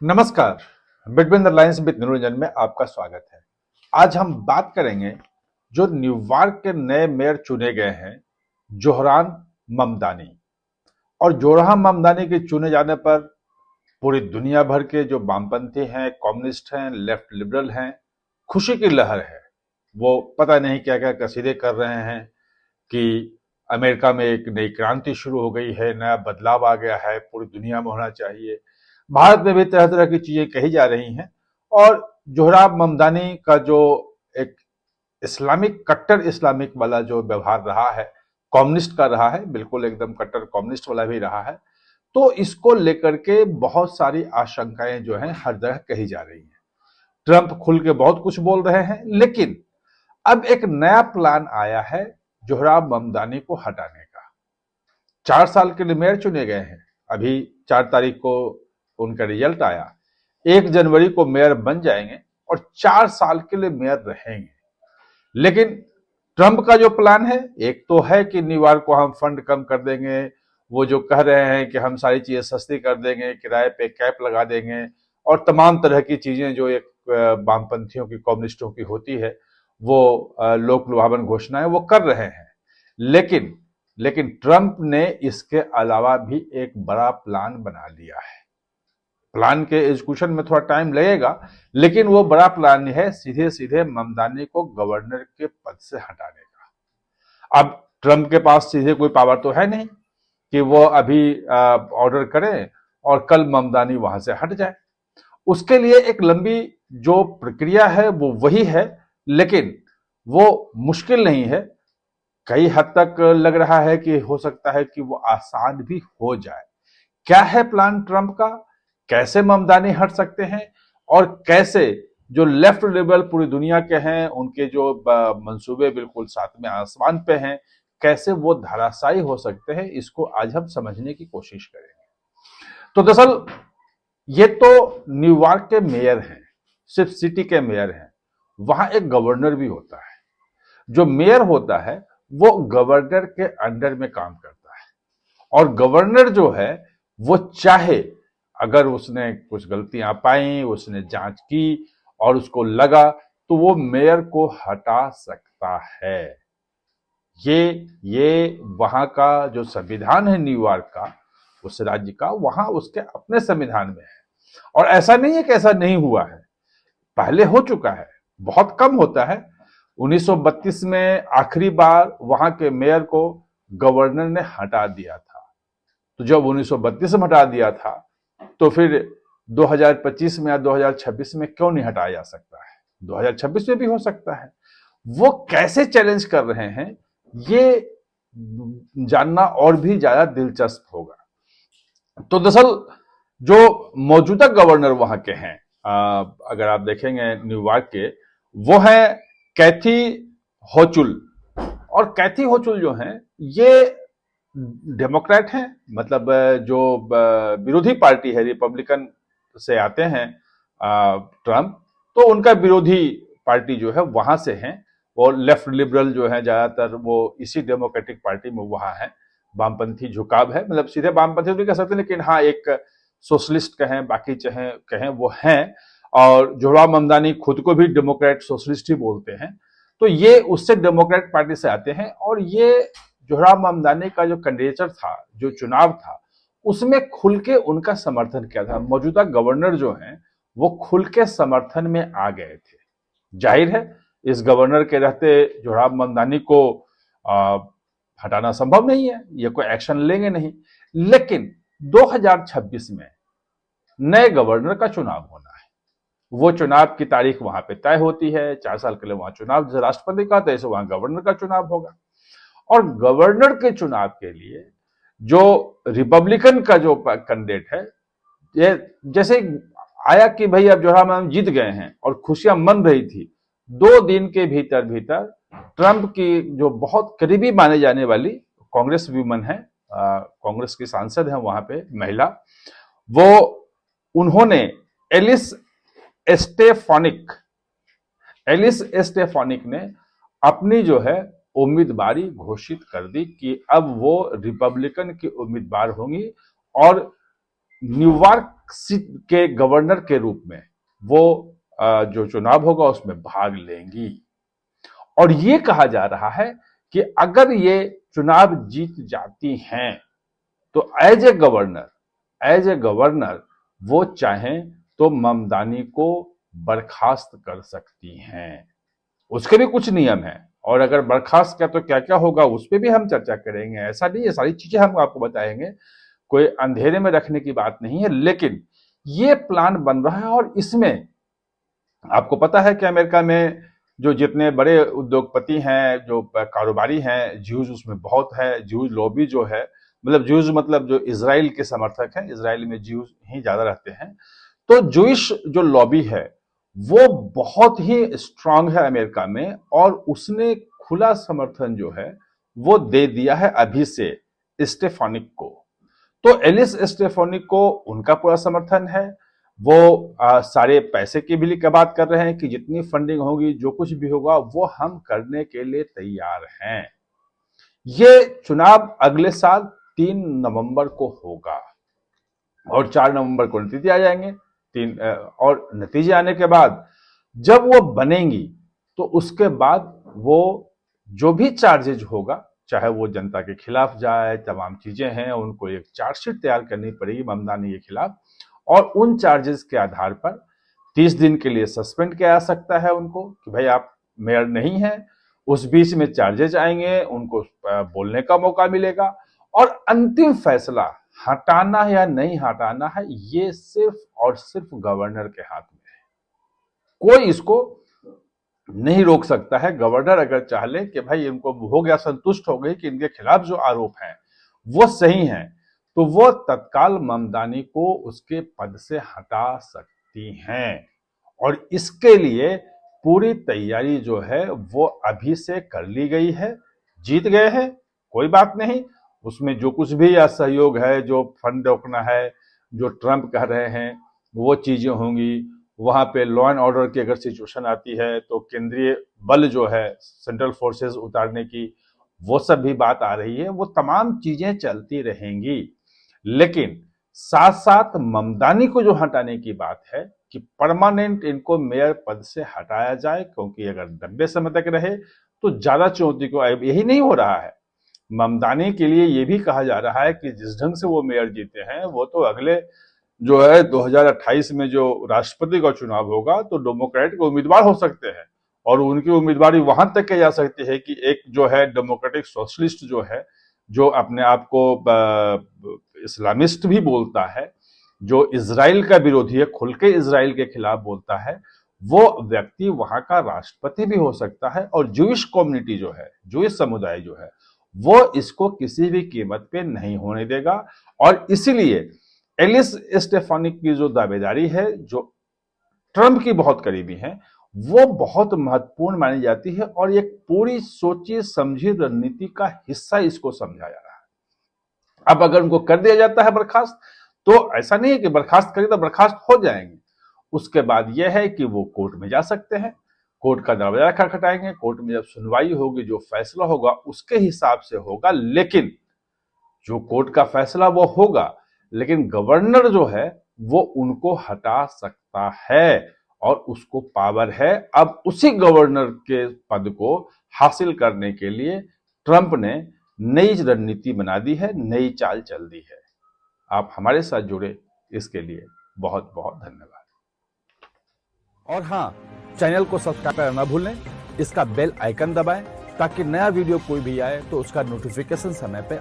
नमस्कार। Between the lines with Niranjan में आपका स्वागत है। आज हम बात करेंगे जो न्यूयॉर्क के नए मेयर चुने गए हैं, जोहरान ममदानी। और जोहरान ममदानी के चुने जाने पर पूरी दुनिया भर के जो वामपंथी हैं, कम्युनिस्ट हैं, लेफ्ट लिबरल हैं, खुशी की लहर है। वो पता नहीं क्या क्या कसीदे कर रहे हैं कि अमेरिका में एक नई क्रांति शुरू हो गई है, नया बदलाव आ गया है, पूरी दुनिया में होना चाहिए। भारत में भी तरह तरह की चीजें कही जा रही हैं। और जोहरान ममदानी का जो एक इस्लामिक, कट्टर इस्लामिक वाला जो व्यवहार रहा है, कम्युनिस्ट का रहा है, बिल्कुल एकदम कट्टर कम्युनिस्ट वाला भी रहा है। तो इसको लेकर के बहुत सारी आशंकाएं जो हैं हर जगह कही जा रही हैं। ट्रंप खुल के बहुत कुछ बोल रहे हैं, लेकिन अब एक नया प्लान आया है जोहरान ममदानी को हटाने का। 4 साल के लिए मेयर चुने गए हैं। अभी 4 तारीख को उनका रिजल्ट आया। 1 जनवरी को मेयर बन जाएंगे और 4 साल के लिए मेयर रहेंगे। लेकिन ट्रंप का जो प्लान है, एक तो है कि न्यूयॉर्क को हम फंड कम कर देंगे, वो जो कह रहे हैं कि हम सारी चीजें सस्ती कर देंगे, किराए पे कैप लगा देंगे और तमाम तरह की चीजें जो एक वामपंथियों की, कम्युनिस्टों की होती है, वो लोक लुभावन घोषणाएं वो कर रहे हैं। लेकिन लेकिन ट्रंप ने इसके अलावा भी एक बड़ा प्लान बना लिया है। प्लान के एग्जीक्यूशन में थोड़ा टाइम लगेगा, लेकिन वो बड़ा प्लान है सीधे सीधे ममदानी को गवर्नर के पद से हटाने का। अब ट्रंप के पास सीधे कोई पावर तो है नहीं कि वो अभी ऑर्डर करें और कल ममदानी वहां से हट जाए। उसके लिए एक लंबी जो प्रक्रिया है वो वही है, लेकिन वो मुश्किल नहीं है। कई हद तक लग रहा है कि हो सकता है कि वो आसान भी हो जाए। क्या है प्लान ट्रंप का, कैसे ममदानी हट सकते हैं और कैसे जो लेफ्ट लिबरल पूरी दुनिया के हैं, उनके जो मंसूबे बिल्कुल सातवें आसमान पे हैं, कैसे वो धराशायी हो सकते हैं, इसको आज हम समझने की कोशिश करेंगे। तो दरअसल ये तो न्यूयॉर्क के मेयर हैं, सिर्फ सिटी के मेयर हैं। वहां एक गवर्नर भी होता है। जो मेयर होता है वो गवर्नर के अंडर में काम करता है। और गवर्नर जो है वो चाहे, अगर उसने कुछ गलतियां पाई, उसने जांच की और उसको लगा, तो वो मेयर को हटा सकता है। ये वहां का जो संविधान है न्यूयॉर्क का, उस राज्य का, वहां उसके अपने संविधान में है। और ऐसा नहीं है कि ऐसा नहीं हुआ है, पहले हो चुका है, बहुत कम होता है। 1932 में आखिरी बार वहां के मेयर को गवर्नर ने हटा दिया था। तो जब 1932 में हटा दिया था, तो फिर 2025 में या 2026 में क्यों नहीं हटाया जा सकता है? 2026 में भी हो सकता है। वो कैसे चैलेंज कर रहे हैं, ये जानना और भी ज्यादा दिलचस्प होगा। तो दरअसल जो मौजूदा गवर्नर वहां के हैं, अगर आप देखेंगे न्यूयॉर्क के, वो है कैथी होचुल। और कैथी होचुल जो हैं, ये डेमोक्रेट हैं, मतलब जो विरोधी पार्टी है, रिपब्लिकन से आते हैं ट्रंप, तो उनका विरोधी पार्टी जो है वहां से है। और लेफ्ट लिबरल जो है ज्यादातर वो इसी डेमोक्रेटिक पार्टी में वहां है। वामपंथी झुकाव है, मतलब सीधे वामपंथी तो नहीं कह सकते, लेकिन हाँ एक सोशलिस्ट कहें, बाकी चाहे कहें, वो हैं। और जोहरान ममदानी खुद को भी डेमोक्रेट सोशलिस्ट ही बोलते हैं। तो ये उससे डेमोक्रेट पार्टी से आते हैं। और ये जोहरान ममदानी का जो कैंडिडेचर था, जो चुनाव था, उसमें खुल के उनका समर्थन किया था। मौजूदा गवर्नर जो हैं वो खुल के समर्थन में आ गए थे। जाहिर है इस गवर्नर के रहते जोहरान ममदानी को हटाना संभव नहीं है, ये कोई एक्शन लेंगे नहीं। लेकिन 2026 में नए गवर्नर का चुनाव होना है। वो चुनाव की तारीख वहां पे तय होती है। 4 साल के लिए वहां चुनाव, जैसे राष्ट्रपति का, तो ऐसे वहां गवर्नर का चुनाव होगा। और गवर्नर के चुनाव के लिए जो रिपब्लिकन का जो कैंडिडेट है, ये जैसे आया कि भाई अब जोहरान ममदानी जीत गए हैं और खुशियां मन रही थी, 2 दिन के भीतर भीतर ट्रंप की जो बहुत करीबी माने जाने वाली कांग्रेस वुमन है, कांग्रेस की सांसद है वहां पे महिला, वो उन्होंने एलिस एस्टेफानिक एलिस एस्टेफानिक ने अपनी जो है उम्मीदवारी घोषित कर दी कि अब वो रिपब्लिकन की उम्मीदवार होंगी और न्यूयॉर्क के गवर्नर के रूप में वो जो चुनाव होगा उसमें भाग लेंगी। और ये कहा जा रहा है कि अगर ये चुनाव जीत जाती हैं तो एज ए गवर्नर वो चाहें तो ममदानी को बर्खास्त कर सकती हैं। उसके भी कुछ नियम हैं, और अगर बर्खास्त किया तो क्या क्या होगा उस पर भी हम चर्चा करेंगे। ऐसा नहीं, ये सारी चीजें हम आपको बताएंगे, कोई अंधेरे में रखने की बात नहीं है। लेकिन ये प्लान बन रहा है, और इसमें आपको पता है कि अमेरिका में जो जितने बड़े उद्योगपति हैं, जो कारोबारी हैं, ज्यूज उसमें बहुत है। ज्यूज लॉबी जो है, मतलब ज्यूज मतलब जो इजराइल के समर्थक हैं, इजराइल में ज्यूज ही ज्यादा रहते हैं, तो जूइश जो लॉबी है वो बहुत ही स्ट्रांग है अमेरिका में, और उसने खुला समर्थन जो है वो दे दिया है अभी से स्टेफानिक को। तो एलिस स्टेफानिक को उनका पूरा समर्थन है। वो सारे पैसे की भी बात कर रहे हैं कि जितनी फंडिंग होगी, जो कुछ भी होगा वो हम करने के लिए तैयार हैं। ये चुनाव अगले साल 3 नवंबर को होगा, और 4 नवंबर को नतीजे आ जाएंगे। और नतीजे आने के बाद जब वो बनेंगी तो उसके बाद वो जो भी चार्जेज होगा, चाहे वो जनता के खिलाफ जाए, तमाम चीजें हैं, उनको एक चार्जशीट तैयार करनी पड़ेगी ममदानी के खिलाफ, और उन चार्जेस के आधार पर 30 दिन के लिए सस्पेंड किया जा सकता है उनको कि भाई आप मेयर नहीं हैं। उस बीच में चार्जेज आएंगे, उनको बोलने का मौका मिलेगा, और अंतिम फैसला हटाना या नहीं हटाना है ये सिर्फ और सिर्फ गवर्नर के हाथ में है। कोई इसको नहीं रोक सकता है। गवर्नर अगर चाह ले कि भाई इनको हो गया, संतुष्ट हो गई कि इनके खिलाफ जो आरोप हैं वो सही हैं, तो वो तत्काल ममदानी को उसके पद से हटा सकती हैं। और इसके लिए पूरी तैयारी जो है वो अभी से कर ली गई है। जीत गए हैं, कोई बात नहीं, उसमें जो कुछ भी असहयोग है, जो फंड रोकना है, जो ट्रंप कह रहे हैं वो चीजें होंगी। वहां पे लॉ एंड ऑर्डर की अगर सिचुएशन आती है तो केंद्रीय बल जो है, सेंट्रल फोर्सेस उतारने की, वो सब भी बात आ रही है। वो तमाम चीजें चलती रहेंगी। लेकिन साथ साथ ममदानी को जो हटाने की बात है कि परमानेंट इनको मेयर पद से हटाया जाए, क्योंकि अगर लंबे समय तक रहे तो ज्यादा चुनौती को, यही नहीं हो रहा है। ममदानी के लिए ये भी कहा जा रहा है कि जिस ढंग से वो मेयर जीते हैं, वो तो अगले जो है 2028 में जो राष्ट्रपति का चुनाव होगा तो डेमोक्रेट के उम्मीदवार हो सकते हैं, और उनकी उम्मीदवारी वहां तक की जा सकती है कि एक जो है डेमोक्रेटिक सोशलिस्ट जो है, जो अपने आप को इस्लामिस्ट भी बोलता है, जो इजराइल का विरोधी है, खुल के इजराइल के खिलाफ बोलता है, वो व्यक्ति वहां का राष्ट्रपति भी हो सकता है। और जूइश कम्युनिटी जो है, जूइश समुदाय जो है, वो इसको किसी भी कीमत पे नहीं होने देगा। और इसीलिए एलिस स्टेफानिक की जो दावेदारी है, जो ट्रंप की बहुत करीबी है, वो बहुत महत्वपूर्ण मानी जाती है, और एक पूरी सोची समझी रणनीति का हिस्सा इसको समझा जा रहा है। अब अगर उनको कर दिया जाता है बर्खास्त, तो ऐसा नहीं है कि बर्खास्त करें तो बर्खास्त हो जाएंगे। उसके बाद यह है कि वो कोर्ट में जा सकते हैं, कोर्ट का दरवाजा खटखटाएंगे, कोर्ट में जब सुनवाई होगी, जो फैसला होगा उसके हिसाब से होगा। लेकिन जो कोर्ट का फैसला वो होगा, लेकिन गवर्नर जो है वो उनको हटा सकता है, और उसको पावर है। अब उसी गवर्नर के पद को हासिल करने के लिए ट्रंप ने नई रणनीति बना दी है, नई चाल चल दी है। आप हमारे साथ जुड़े, इसके लिए बहुत बहुत धन्यवाद। और हाँ, चैनल को सब्सक्राइब करना ना भूलें, इसका बेल आइकन दबाएं ताकि नया वीडियो कोई भी आए तो उसका नोटिफिकेशन समय पे